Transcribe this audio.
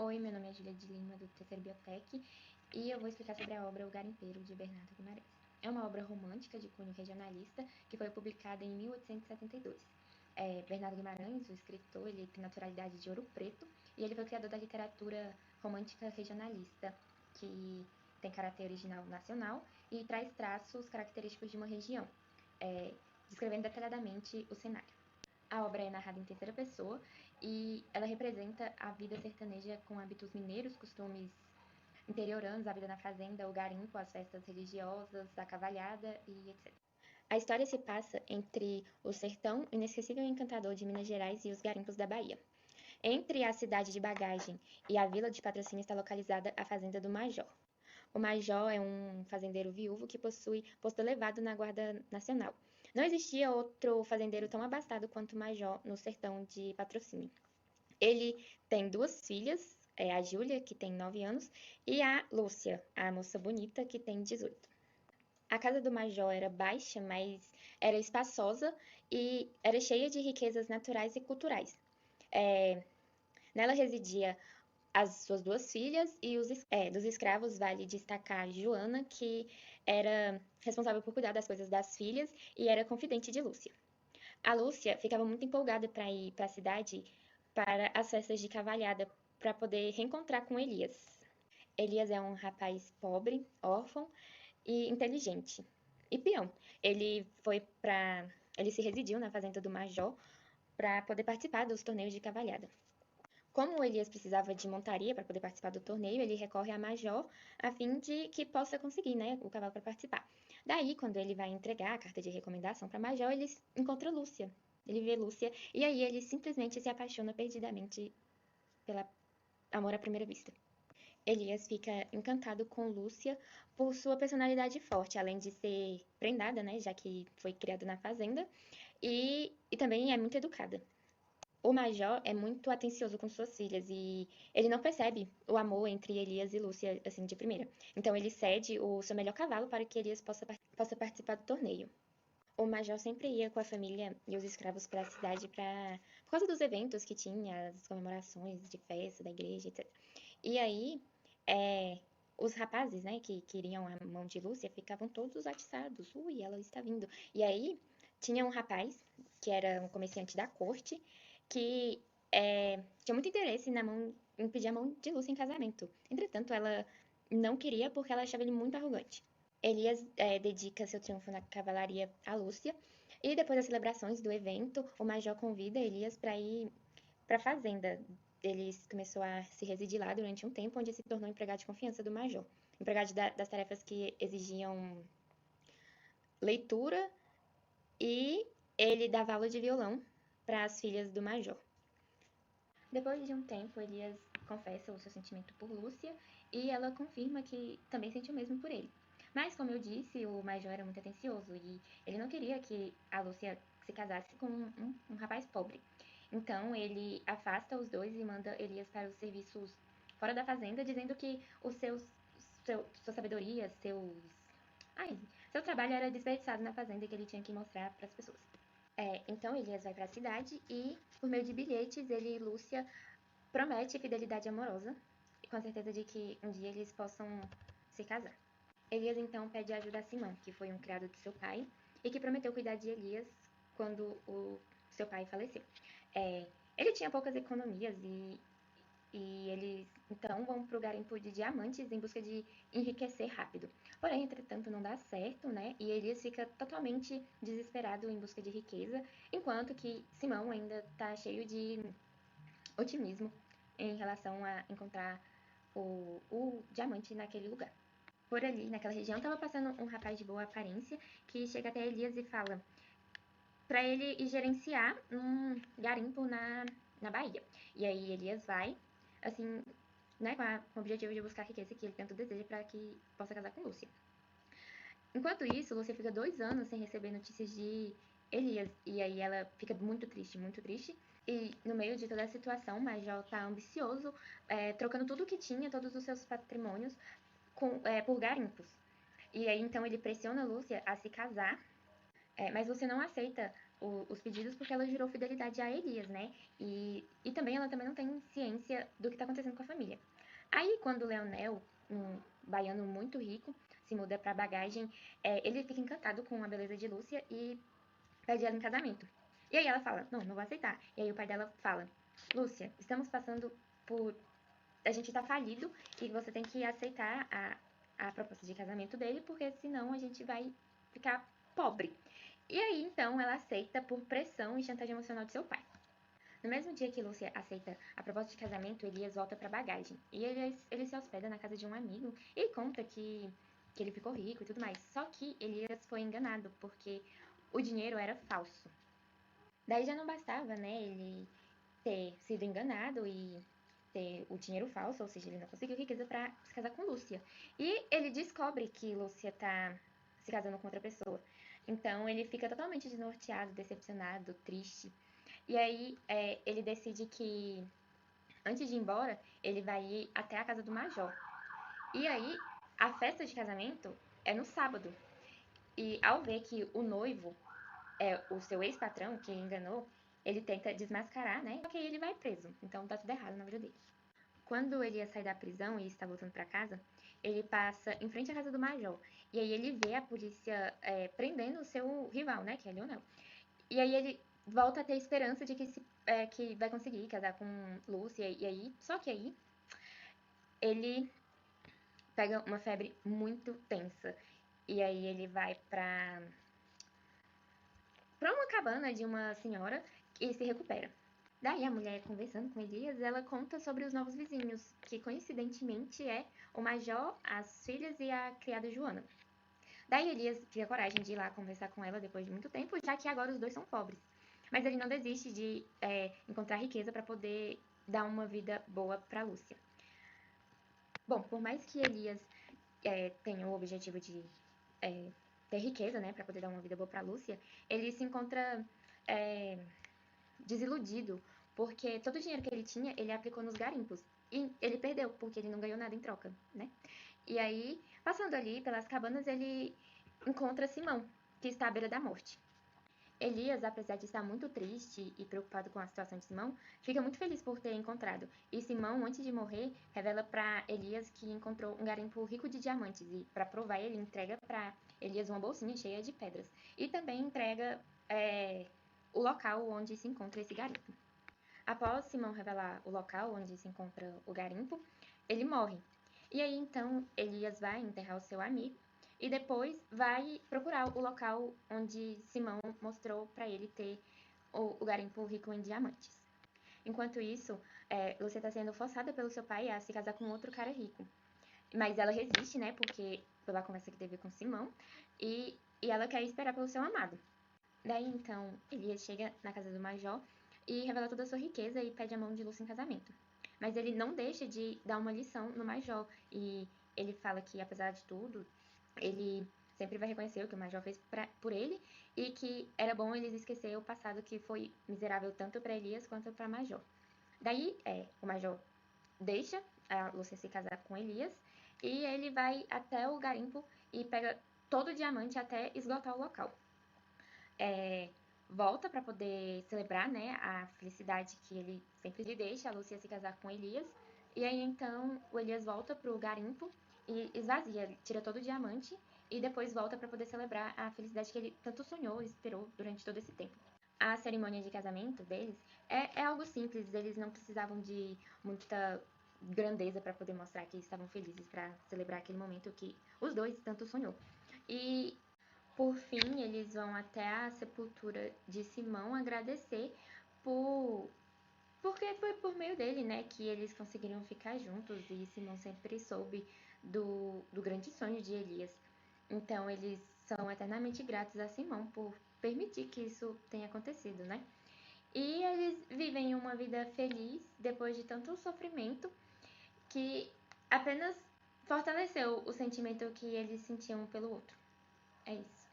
Oi, meu nome é Júlia de Lima, do Terceiro Biotech, e eu vou explicar sobre a obra O Garimpeiro, de Bernardo Guimarães. É uma obra romântica de cunho regionalista que foi publicada em 1872. Bernardo Guimarães, o escritor, ele tem naturalidade de Ouro Preto e ele foi o criador da literatura romântica regionalista, que tem caráter original nacional e traz traços característicos de uma região, descrevendo detalhadamente o cenário. A obra é narrada em terceira pessoa e ela representa a vida sertaneja com hábitos mineiros, costumes interioranos, a vida na fazenda, o garimpo, as festas religiosas, a cavalhada e etc. A história se passa entre o sertão inesquecível e encantador de Minas Gerais e os garimpos da Bahia. Entre a cidade de Bagagem e a vila de Patrocínio está localizada a fazenda do Major. O Major é um fazendeiro viúvo que possui posto elevado na Guarda Nacional. Não existia outro fazendeiro tão abastado quanto o Major no sertão de Patrocínio. Ele tem duas filhas, a Júlia, que tem 9 anos, e a Lúcia, a moça bonita, que tem 18. A casa do Major era baixa, mas era espaçosa e era cheia de riquezas naturais e culturais. Nela residia as suas duas filhas e dos escravos vale destacar Joana, que era responsável por cuidar das coisas das filhas e era confidente de Lúcia. A Lúcia ficava muito empolgada para ir para a cidade para as festas de cavalhada para poder reencontrar com Elias. Elias é um rapaz pobre, órfão e inteligente. E peão. Ele se residiu na fazenda do Major para poder participar dos torneios de cavalhada. Como o Elias precisava de montaria para poder participar do torneio, ele recorre a Major a fim de que possa conseguir, né, o cavalo para participar. Daí, quando ele vai entregar a carta de recomendação para Major, ele encontra Lúcia. Ele vê Lúcia e aí ele simplesmente se apaixona perdidamente pela amor à primeira vista. Elias fica encantado com Lúcia por sua personalidade forte, além de ser prendada, né, já que foi criada na fazenda, e também é muito educada. O Major é muito atencioso com suas filhas e ele não percebe o amor entre Elias e Lúcia, assim, de primeira. Então ele cede o seu melhor cavalo para que Elias possa participar do torneio. O Major sempre ia com a família e os escravos para a cidade por causa dos eventos que tinha, as comemorações de festa da igreja, etc. E aí, os rapazes, né, que queriam a mão de Lúcia ficavam todos atiçados. Ui, ela está vindo. E aí, tinha um rapaz, que era um comerciante da corte, que tinha muito interesse em pedir a mão de Lúcia em casamento. Entretanto, ela não queria porque ela achava ele muito arrogante. Elias dedica seu triunfo na cavalaria a Lúcia, e depois das celebrações do evento, o Major convida Elias para ir para a fazenda. Ele começou a se residir lá durante um tempo, onde se tornou empregado de confiança do Major. Empregado das tarefas que exigiam leitura, e ele dava aula de violão para as filhas do Major. Depois de um tempo, Elias confessa o seu sentimento por Lúcia e ela confirma que também sente o mesmo por ele. Mas, como eu disse, o Major era muito atencioso e ele não queria que a Lúcia se casasse com um rapaz pobre. Então, ele afasta os dois e manda Elias para os serviços fora da fazenda, dizendo que sua sabedoria, seu trabalho era desperdiçado na fazenda e que ele tinha que mostrar para as pessoas. Então Elias vai para a cidade e, por meio de bilhetes, ele e Lúcia promete fidelidade amorosa, com a certeza de que um dia eles possam se casar. Elias então pede ajuda a Simão, que foi um criado de seu pai e que prometeu cuidar de Elias quando o seu pai faleceu. Ele tinha poucas economias e eles então vão para o garimpo de diamantes em busca de enriquecer rápido. Porém, entretanto, não dá certo, né? E Elias fica totalmente desesperado em busca de riqueza, enquanto que Simão ainda está cheio de otimismo em relação a encontrar o diamante naquele lugar. Por ali, naquela região, estava passando um rapaz de boa aparência que chega até Elias e fala para ele ir gerenciar um garimpo na Bahia. E aí Elias vai, assim, né, com o objetivo de buscar a riqueza que ele tanto deseja para que possa casar com Lúcia. Enquanto isso, Lúcia fica 2 anos sem receber notícias de Elias, e aí ela fica muito triste, muito triste. E no meio de toda a situação, Major tá ambicioso, trocando tudo que tinha, todos os seus patrimônios, por garimpos. E aí então ele pressiona Lúcia a se casar, mas Lúcia não aceita os pedidos porque ela jurou fidelidade a Elias, né? E também ela também não tem ciência do que está acontecendo com a família. quando Leonel, um baiano muito rico, se muda pra Bagagem, ele fica encantado com a beleza de Lúcia e pede ela em casamento. E aí ela fala, não vou aceitar. E aí o pai dela fala, Lúcia, estamos passando por... A gente tá falido e você tem que aceitar a proposta de casamento dele, porque senão a gente vai ficar pobre. E aí, então, ela aceita por pressão e chantagem emocional de seu pai. No mesmo dia que Lúcia aceita a proposta de casamento, Elias volta para Bagagem. E ele se hospeda na casa de um amigo e conta que ele ficou rico e tudo mais. Só que Elias foi enganado, porque o dinheiro era falso. Daí já não bastava, né, ele ter sido enganado e ter o dinheiro falso, ou seja, ele não conseguiu riqueza para se casar com Lúcia. E ele descobre que Lúcia tá se casando com outra pessoa. Então ele fica totalmente desnorteado, decepcionado, triste. E aí ele decide que, antes de ir embora, ele vai ir até a casa do Major. E aí, a festa de casamento é no sábado. E ao ver que o noivo é o seu ex-patrão, que enganou, ele tenta desmascarar, né? Só que aí ele vai preso. Então tá tudo errado na vida dele. Quando ele ia sair da prisão e está voltando para casa, ele passa em frente à casa do Major. E aí ele vê a polícia prendendo o seu rival, né? Que é Leonel. E aí ele volta a ter esperança de que vai conseguir casar com Lúcia. E aí, só que aí ele pega uma febre muito tensa. E aí ele vai pra uma cabana de uma senhora e se recupera. Daí a mulher, conversando com Elias, ela conta sobre os novos vizinhos, que coincidentemente é o Major, as filhas e a criada Joana. Daí Elias cria coragem de ir lá conversar com ela depois de muito tempo, já que agora os dois são pobres. Mas ele não desiste de encontrar riqueza para poder dar uma vida boa para Lúcia. Bom, por mais que Elias tenha o objetivo de ter riqueza, né, para poder dar uma vida boa para Lúcia, ele se encontra desiludido, porque todo o dinheiro que ele tinha, ele aplicou nos garimpos. E ele perdeu, porque ele não ganhou nada em troca, né? E aí, passando ali pelas cabanas, ele encontra Simão, que está à beira da morte. Elias, apesar de estar muito triste e preocupado com a situação de Simão, fica muito feliz por ter encontrado. E Simão, antes de morrer, revela para Elias que encontrou um garimpo rico de diamantes. E, para provar, ele entrega para Elias uma bolsinha cheia de pedras. E também entrega o local onde se encontra esse garimpo. Após Simão revelar o local onde se encontra o garimpo, ele morre. E aí então Elias vai enterrar o seu amigo e depois vai procurar o local onde Simão mostrou para ele ter o garimpo rico em diamantes. Enquanto isso, Lúcia está sendo forçada pelo seu pai a se casar com outro cara rico. Mas ela resiste, né? Porque pela conversa que teve com Simão, e ela quer esperar pelo seu amado. Daí então Elias chega na casa do Major e revela toda a sua riqueza e pede a mão de Lúcia em casamento. Mas ele não deixa de dar uma lição no Major e ele fala que, apesar de tudo, ele sempre vai reconhecer o que o Major fez por ele e que era bom eles esquecer o passado que foi miserável tanto para Elias quanto para Major. Daí, o Major deixa a Lúcia se casar com Elias e ele vai até o garimpo e pega todo o diamante até esgotar o local. Volta para poder celebrar, né, a felicidade que ele sempre lhe deixa, a Lúcia se casar com Elias. E aí então o Elias volta pro garimpo e esvazia, tira todo o diamante e depois volta para poder celebrar a felicidade que ele tanto sonhou e esperou durante todo esse tempo. A cerimônia de casamento deles é algo simples, eles não precisavam de muita grandeza para poder mostrar que estavam felizes para celebrar aquele momento que os dois tanto sonhou. E por fim, eles vão até a sepultura de Simão agradecer porque foi por meio dele, né, que eles conseguiram ficar juntos e Simão sempre soube do grande sonho de Elias. Então, eles são eternamente gratos a Simão por permitir que isso tenha acontecido, né? E eles vivem uma vida feliz depois de tanto sofrimento que apenas fortaleceu o sentimento que eles sentiam um pelo outro. É isso.